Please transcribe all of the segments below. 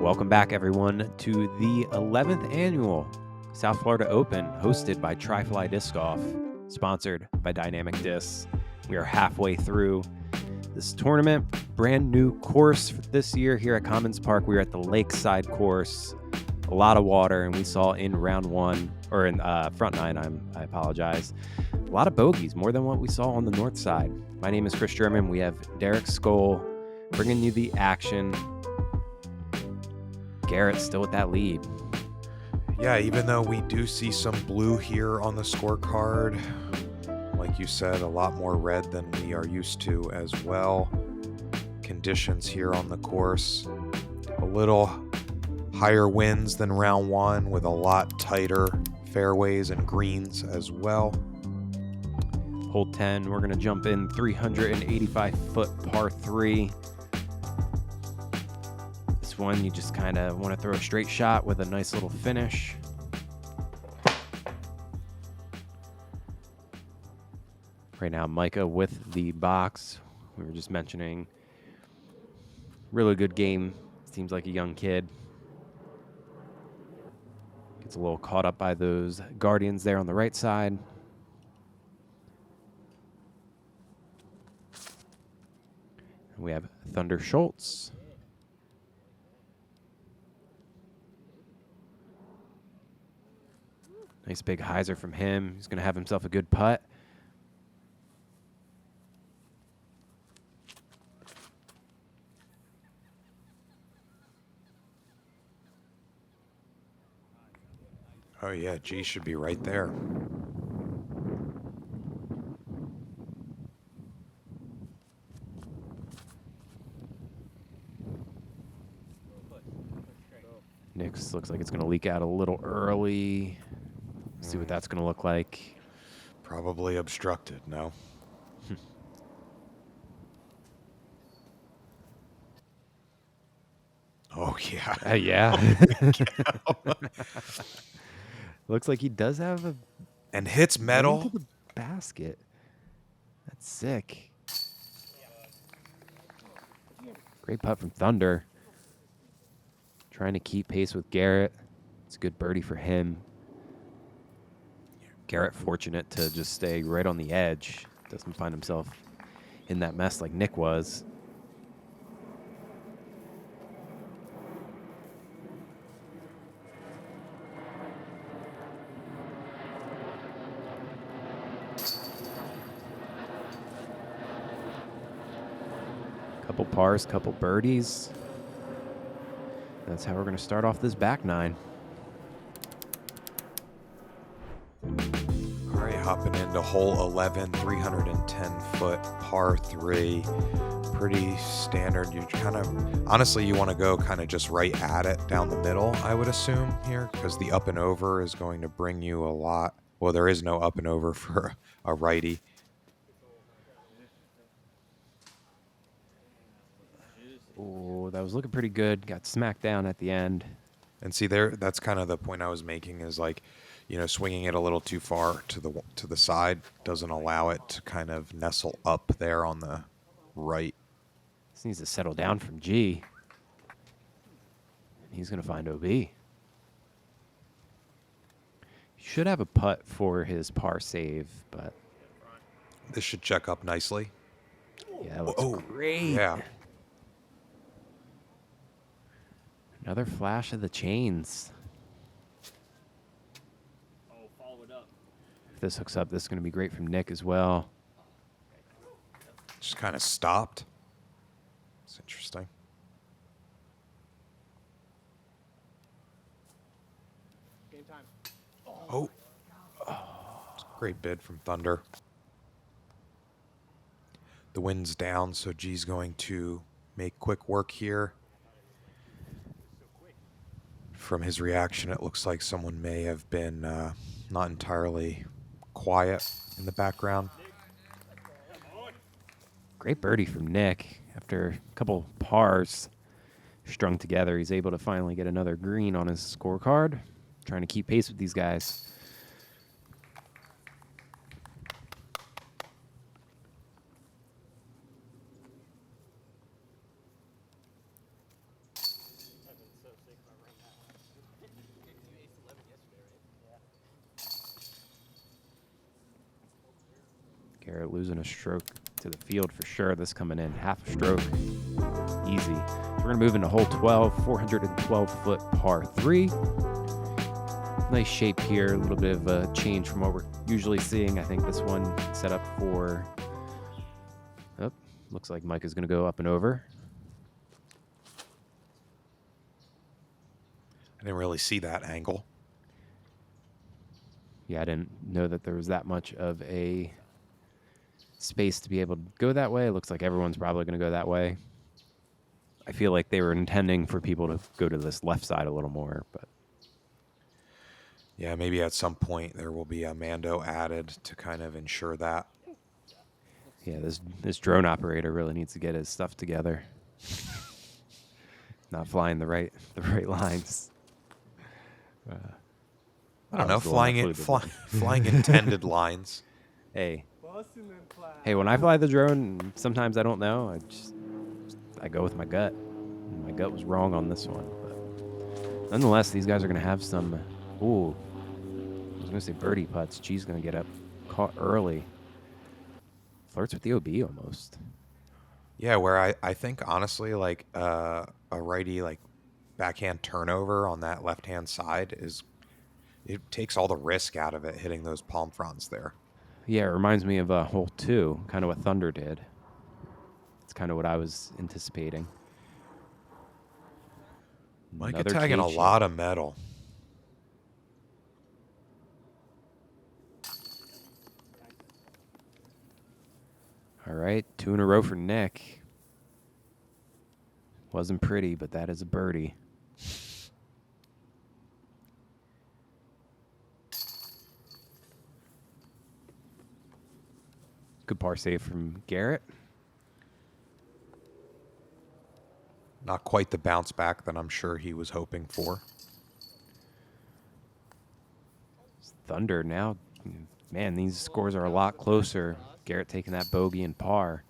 Welcome back, everyone, to the 11th annual South Florida Open, hosted by Tri-Fly Disc Golf, sponsored by Dynamic Discs. We are halfway through this tournament. Brand new course for this year here at Commons Park. We are at the Lakeside course. A lot of water, and we saw in round one, or in front nine, I apologize, a lot of bogeys, more than what we saw on the north side. My name is Chris German. We have Derek Skoll bringing you the action. Garrett still with that lead. Yeah, even though we do see some blue here on the scorecard, like you said, a lot more red than we are used to as well. Conditions here on the course, a little higher winds than round one with a lot tighter fairways and greens as well. Hole 10, we're going to jump in 385-foot par 3. This one, you just kind of want to throw a straight shot with a nice little finish. Right now, Micah with the box. We were just mentioning, really good game. Seems like a young kid. Gets a little caught up by those Guardians there on the right side. And we have Thunder Schultz. Nice big hyzer from him. He's going to have himself a good putt. Oh yeah, G should be right there. Nick's looks like it's going to leak out a little early. See what that's going to look like. Probably obstructed, no? Oh, yeah. Yeah. Looks like he does have a... And hits metal. Into the basket. That's sick. Great putt from Thunder. Trying to keep pace with Garrett. It's a good birdie for him. Garrett fortunate to just stay right on the edge. Doesn't find himself in that mess like Nick was. Couple pars, couple birdies. That's how we're going to start off this back nine. All right, hopping into hole 11, 310-foot par 3. Pretty standard. You kind of, honestly, you want to go kind of just right at it down the middle, I would assume here, because the up and over is going to bring you a lot. Well, there is no up and over for a righty. Oh, that was looking pretty good. Got smacked down at the end. And see there, that's kind of the point I was making is like, you know, swinging it a little too far to the side doesn't allow it to kind of nestle up there on the right. This needs to settle down from G. He's going to find OB. He should have a putt for his par save, but... This should check up nicely. Yeah, that looks great. Yeah. Another flash of the chains. Follow it up. If this hooks up, this is going to be great from Nick as well. Just kind of stopped. It's interesting. Game time. Oh. It's a great bid from Thunder. The wind's down, so G's going to make quick work here. From his reaction, it looks like someone may have been not entirely quiet in the background. Great birdie from Nick. After a couple pars strung together, he's able to finally get another green on his scorecard. Trying to keep pace with these guys. Garrett losing a stroke to the field for sure. This coming in half a stroke. Easy. We're going to move into hole 12, 412-foot par 3. Nice shape here. A little bit of a change from what we're usually seeing. I think this one set up for... Oh, looks like Micah's going to go up and over. I didn't really see that angle. Yeah, I didn't know that there was that much of a space to be able to go that way. It looks like everyone's probably going to go that way. I feel like they were intending for people to go to this left side a little more, but Yeah, maybe at some point there will be a Mando added to kind of ensure that. yeah, this drone operator really needs to get his stuff together. Not flying the right lines. I don't know, was the one that flying intended lines. Hey, when I fly the drone, sometimes I don't know. I go with my gut. And my gut was wrong on this one, but nonetheless, these guys are going to have some. Ooh, I was going to say birdie putts. G's going to get up caught early. Flirts with the OB almost. Yeah, where I think honestly, like a righty like backhand turnover on that left-hand side it takes all the risk out of it hitting those palm fronds there. Yeah, it reminds me of hole 2, kind of what Thunder did. It's kind of what I was anticipating. Micah Another tagging a K-shape. lot of metal. All right, 2 in a row for Nick. Wasn't pretty, but that is a birdie. Good par save from Garrett. Not quite the bounce back that I'm sure he was hoping for. Thunder now. Man, these scores are a lot closer. Garrett taking that bogey and par.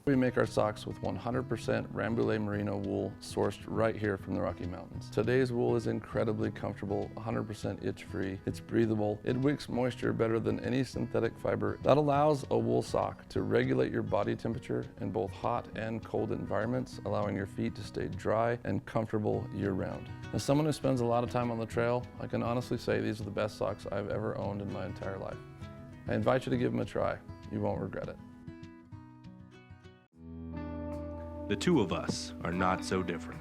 We make our socks with 100% Rambouillet merino wool sourced right here from the Rocky Mountains. Today's wool is incredibly comfortable, 100% itch-free, it's breathable, it wicks moisture better than any synthetic fiber. That allows a wool sock to regulate your body temperature in both hot and cold environments, allowing your feet to stay dry and comfortable year-round. As someone who spends a lot of time on the trail, I can honestly say these are the best socks I've ever owned in my entire life. I invite you to give them a try. You won't regret it. The two of us are not so different.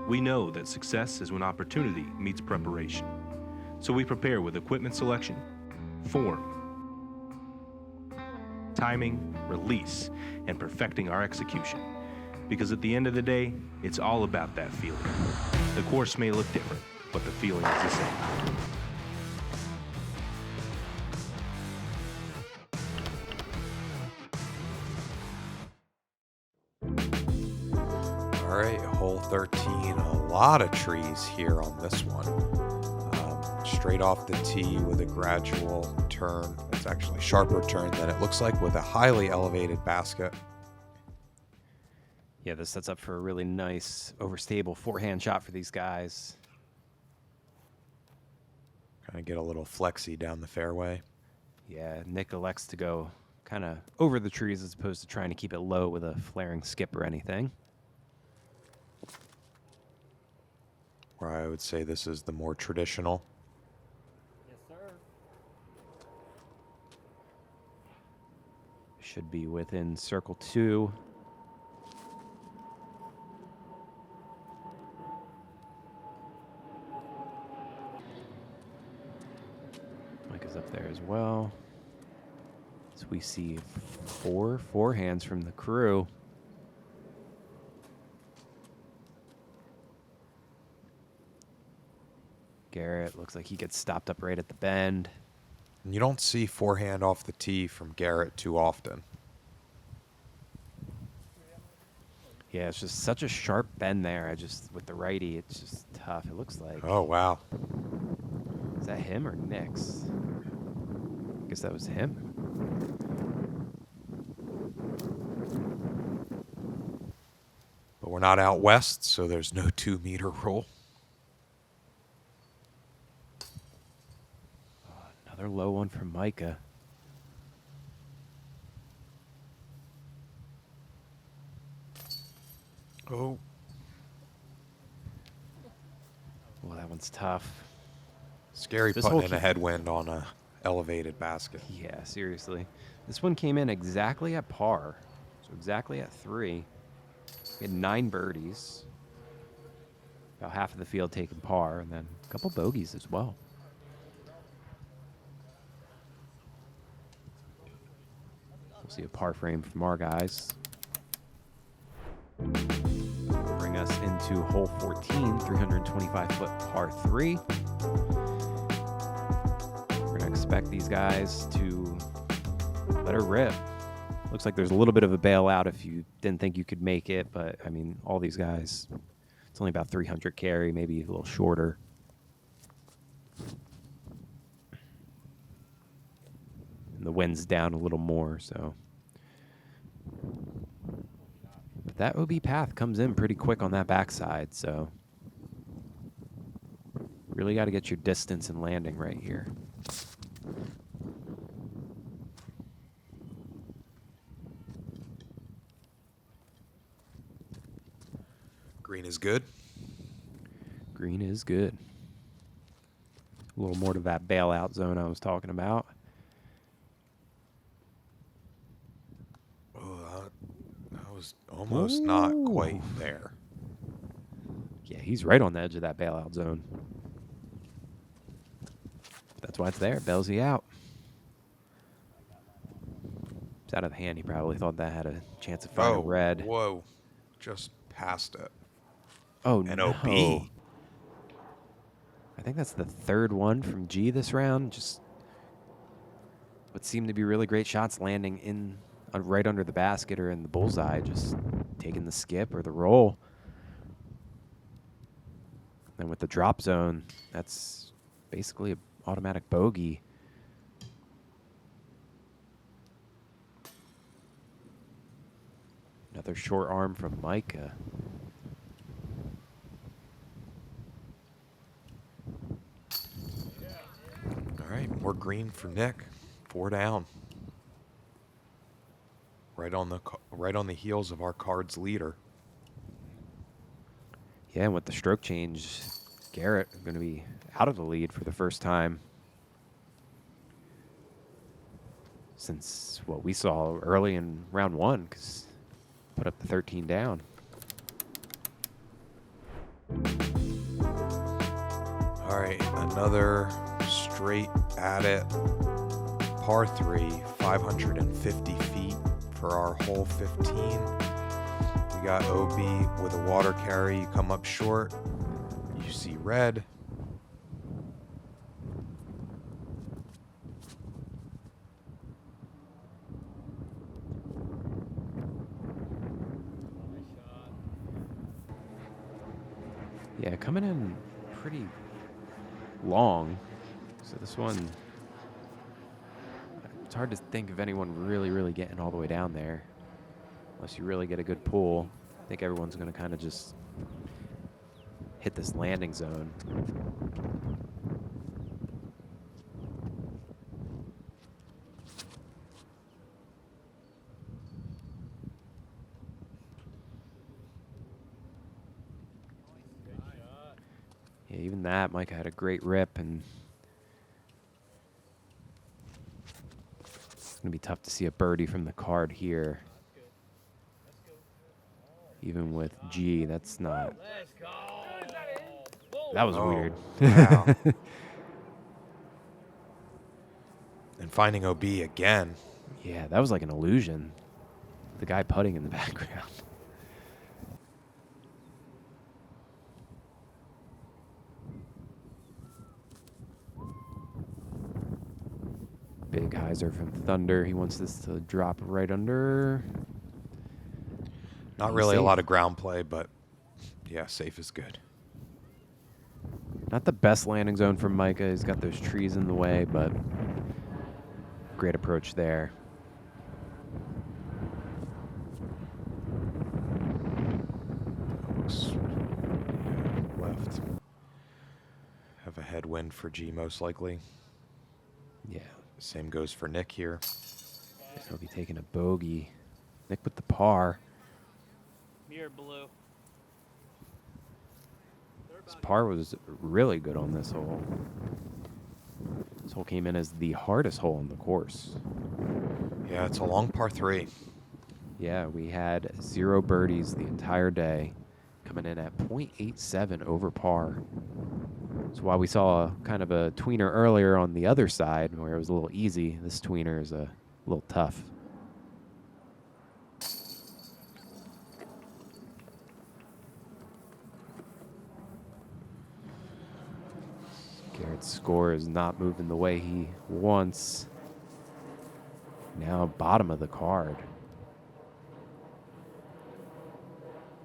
We know that success is when opportunity meets preparation. So we prepare with equipment selection, form, timing, release, and perfecting our execution. Because at the end of the day, it's all about that feeling. The course may look different, but the feeling is the same. All right, hole 13. A lot of trees here on this one. Straight off the tee with a gradual turn. It's actually a sharper turn than it looks like with a highly elevated basket. Yeah, this sets up for a really nice, overstable forehand shot for these guys. Kind of get a little flexy down the fairway. Yeah, Nick elects to go kind of over the trees as opposed to trying to keep it low with a flaring skip or anything. Where I would say this is the more traditional. Yes, sir. Should be within circle 2. Mike is up there as well. So we see 4 forehands from the crew. Garrett looks like he gets stopped up right at the bend. And you don't see forehand off the tee from Garrett too often. Yeah, it's just such a sharp bend there. With the righty, it's just tough. It looks like. Oh, wow. Is that him or Nick's? I guess that was him. But we're not out west, so there's no 2-meter rule. Another low one from Micah. Oh, Well, that one's tough. scary This putting whole in a headwind on a elevated basket. Yeah, seriously. This one came in exactly at par. So exactly at 3. We had 9 birdies. About half of the field taking par, and then a couple bogeys as well. We'll see a par frame from our guys. Bring us into hole 14, 325-foot par 3. We're going to expect these guys to let her rip. Looks like there's a little bit of a bailout if you didn't think you could make it, but, I mean, all these guys, it's only about 300 carry, maybe a little shorter. And the wind's down a little more, so. But that OB path comes in pretty quick on that backside, so. Really got to get your distance and landing right here. Green is good. Green is good. A little more to that bailout zone I was talking about. Oh, that was almost not quite there. Yeah, he's right on the edge of that bailout zone. That's why it's there. Bails you out. It's out of hand. He probably thought that had a chance of finding red. Whoa. Just past it. Oh, An no. OB. I think that's the third one from G this round. Just what seemed to be really great shots landing in right under the basket or in the bullseye, just taking the skip or the roll. And with the drop zone, that's basically an automatic bogey. Another short arm from Micah. All right, more green for Nick. 4 down. Right on the heels of our card's leader. Yeah, and with the stroke change, Garrett is going to be out of the lead for the first time since what we saw early in round 1, because put up the 13 down. All right, another straight at it. Par 3, 550 feet for our hole 15. We got OB with a water carry. You come up short, you see red. Yeah, coming in pretty long. So this one, it's hard to think of anyone really getting all the way down there unless you really get a good pull. I think everyone's going to kind of just hit this landing zone. Yeah, even that, Micah had a great rip, and it's going to be tough to see a birdie from the card here. Even with G, that's not. That was weird. Wow. And finding OB again. Yeah, that was like an illusion. The guy putting in the background. Big hyzer from Thunder. He wants this to drop right under. Not He's really a safe. lot of ground play, but yeah, safe is good. Not the best landing zone for Micah. He's got those trees in the way, but great approach there. Looks left. Have a headwind for G most likely. Yeah, Same goes for Nick here. he'll be taking a bogey. Nick with the par. Mirror blue. His par was really good on this hole. This hole came in as the hardest hole on the course. Yeah, it's a long par 3. Yeah, we had 0 birdies the entire day, coming in at .87 over par. So while we saw kind of a tweener earlier on the other side where it was a little easy, this tweener is a little tough. Garrett's score is not moving the way he wants. Now bottom of the card.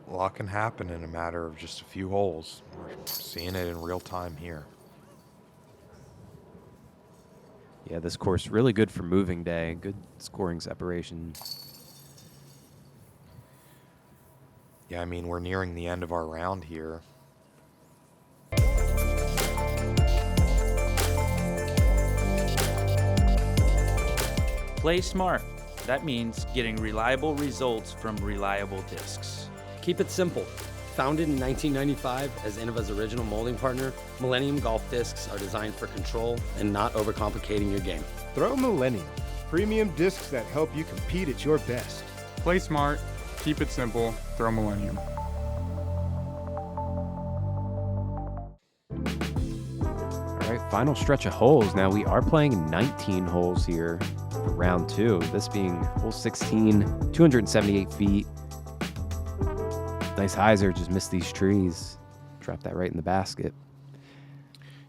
A lot can happen in a matter of just a few holes. We're seeing it in real time here. Yeah, this course really good for moving day. Good scoring separation. Yeah, I mean, we're nearing the end of our round here. Play smart. That means getting reliable results from reliable discs. Keep it simple. Founded in 1995 as Innova's original molding partner, Millennium Golf Discs are designed for control and not overcomplicating your game. Throw Millennium. Premium discs that help you compete at your best. Play smart, keep it simple, throw Millennium. All right, final stretch of holes. Now we are playing 19 holes here for round 2. This being hole 16, 278 feet. Nice hyzer, just missed these trees. Dropped that right in the basket.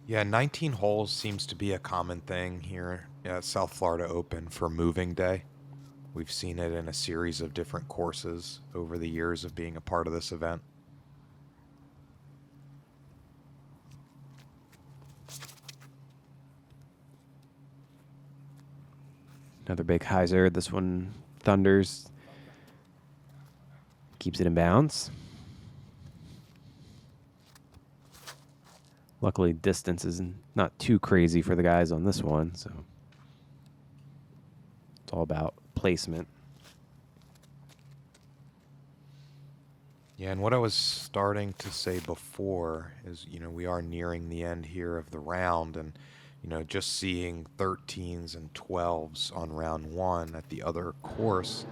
Yeah, 19 holes seems to be a common thing here at South Florida Open for moving day. We've seen it in a series of different courses over the years of being a part of this event. Another big hyzer. This one thunders. Keeps it in bounds. Luckily, distance is not too crazy for the guys on this one, so it's all about placement. Yeah, and what I was starting to say before is, we are nearing the end here of the round, and, just seeing 13s and 12s on round 1 at the other course,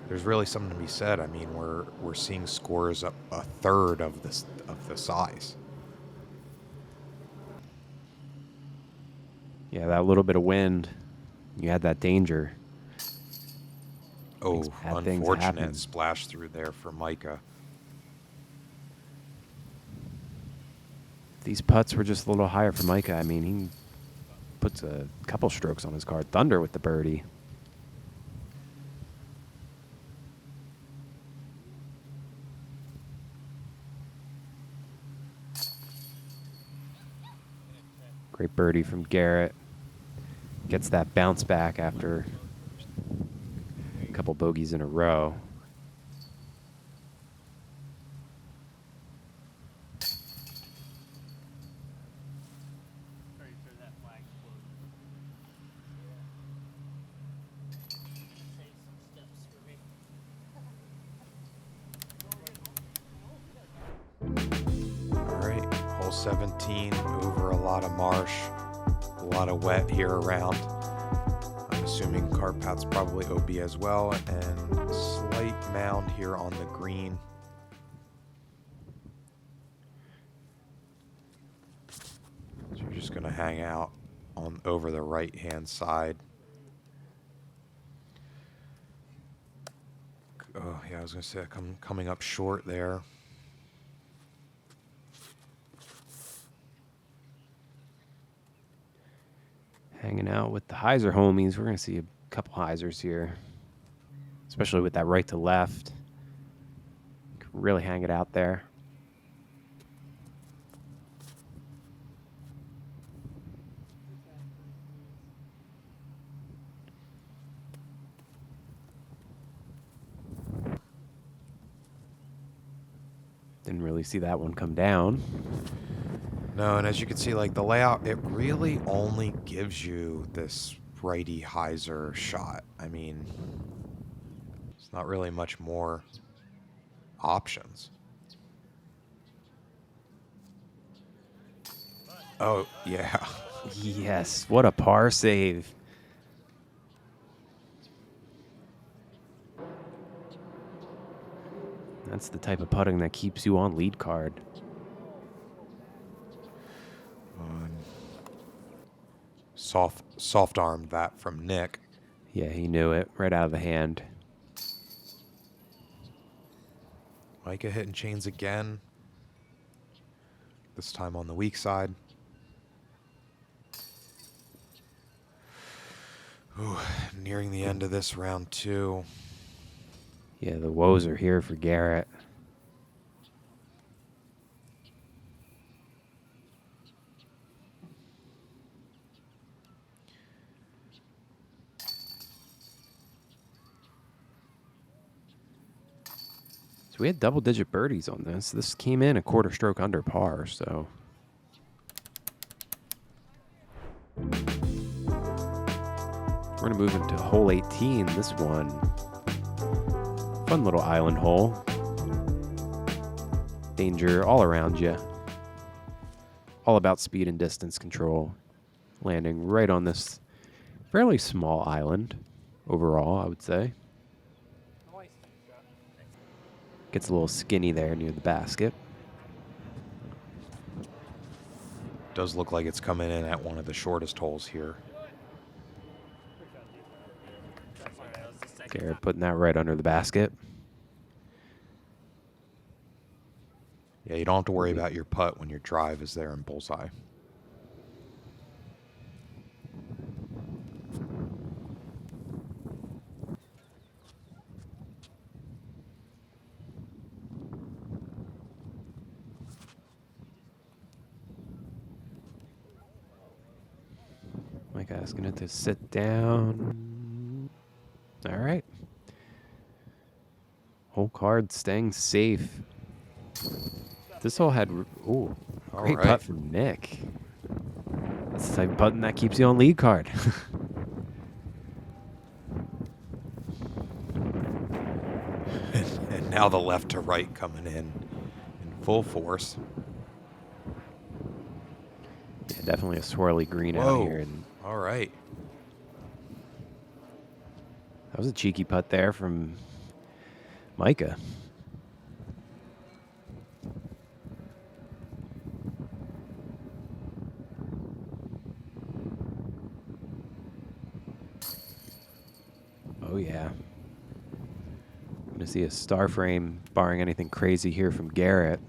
there's really something to be said. I mean, we're seeing scores up a third of the size. Yeah, that little bit of wind, you had that danger. Oh, Bad things happen. unfortunate splash through there for Micah. These putts were just a little higher for Micah. I mean, he puts a couple strokes on his card. Thunder with the birdie. Great birdie from Garrett. Gets that bounce back after a couple bogeys in a row. All right, hole 17 over a lot of marsh, a lot of wet here around. I'm assuming cart path's probably OB as well, and slight mound here on the green. So you're just gonna hang out on over the right-hand side. Oh yeah, I was gonna say coming up short there. Hanging out with the hyzer homies. We're going to see a couple hyzers here, especially with that right to left. Can really hang it out there. Didn't really see that one come down. No, and as you can see, like the layout, it really only gives you this righty hyzer shot. I mean, it's not really much more options. Oh, yeah. Yes, what a par save. That's the type of putting that keeps you on lead card. Soft armed that from Nick. Yeah, he knew it right out of the hand. Micah hitting chains again. This time on the weak side. Ooh, nearing the end of this round 2. Yeah, the woes are here for Garrett. So we had double-digit birdies on this. This came in a quarter stroke under par, so. We're going to move into hole 18, this one. Fun little island hole. Danger all around you. All about speed and distance control. Landing right on this fairly small island overall, I would say. Gets a little skinny there near the basket. Does look like it's coming in at one of the shortest holes here. Garrett putting that right under the basket. Yeah, you don't have to worry about your putt when your drive is there in bullseye. Mike asking it to sit down. All right. Whole card staying safe. This hole had, ooh, great right. putt from Nick. That's the type of button that keeps you on lead card. And now the left to right coming in full force. Yeah, definitely a swirly green Whoa. out here. And All right. that was a cheeky putt there from Micah. Oh, yeah. Going to see a star frame, barring anything crazy here from Garrett.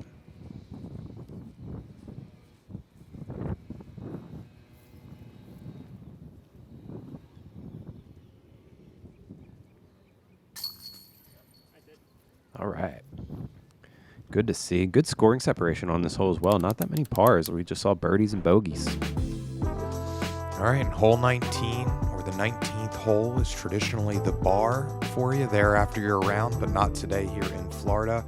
All right. Good to see. Good scoring separation on this hole as well. Not that many pars. We just saw birdies and bogeys. All right, and hole 19, or the 19th hole, is traditionally the bar for you there after your round, but not today here in Florida.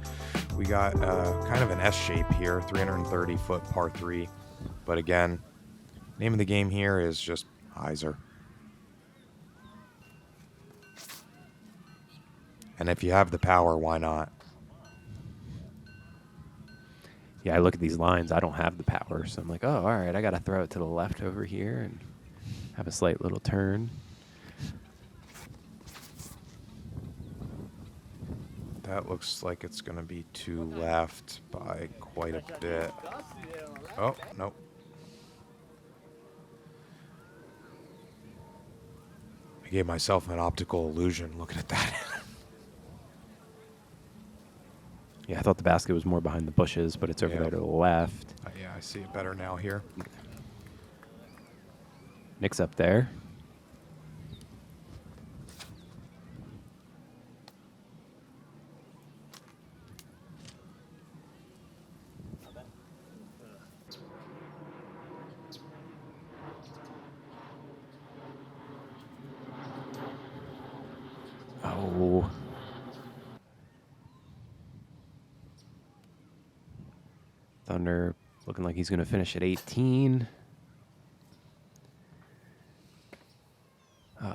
We got kind of an S shape here, 330-foot par 3. But again, name of the game here is just hyzer. And if you have the power, why not? Yeah, I look at these lines. I don't have the power, so I'm like, oh, all right, I got to throw it to the left over here and have a slight little turn. That looks like it's going to be to left by quite a bit. Oh, nope. I gave myself an optical illusion looking at that. Yeah, I thought the basket was more behind the bushes, but it's over there to the left. Yeah, I see it better now here. Nick's up there. Oh. Thunder Looking like he's going to finish at 18.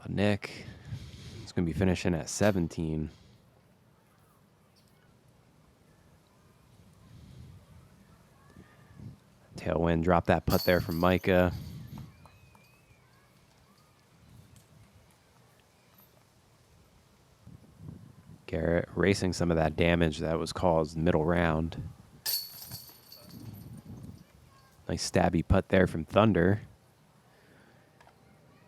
Nick is going to be finishing at 17. Tailwind, drop that putt there from Micah. Garrett erasing some of that damage that was caused middle round. Nice stabby putt there from Thunder.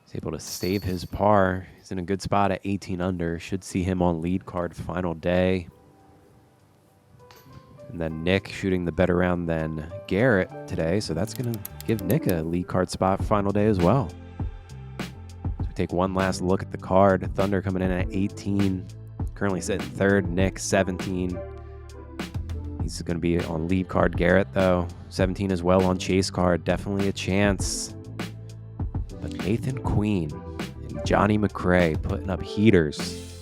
He's able to save his par. He's in a good spot at 18 under. Should see him on lead card final day. And then Nick shooting the better round than Garrett today. So that's going to give Nick a lead card spot final day as well. So we take one last look at the card. Thunder coming in at 18. Currently sitting third. Nick 17. He's going to be on lead card. Garrett, though, 17 as well on chase card. Definitely a chance. But Nathan Queen and Johnny McRae putting up heaters.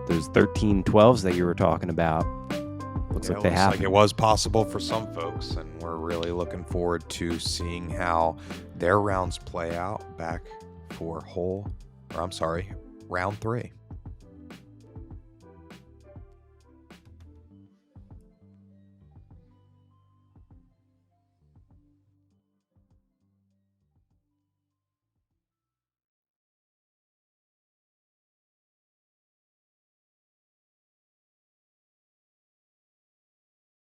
Those 13-12s that you were talking about. Looks like they have. Like it was possible for some folks, and we're really looking forward to seeing how their rounds play out back for round 3.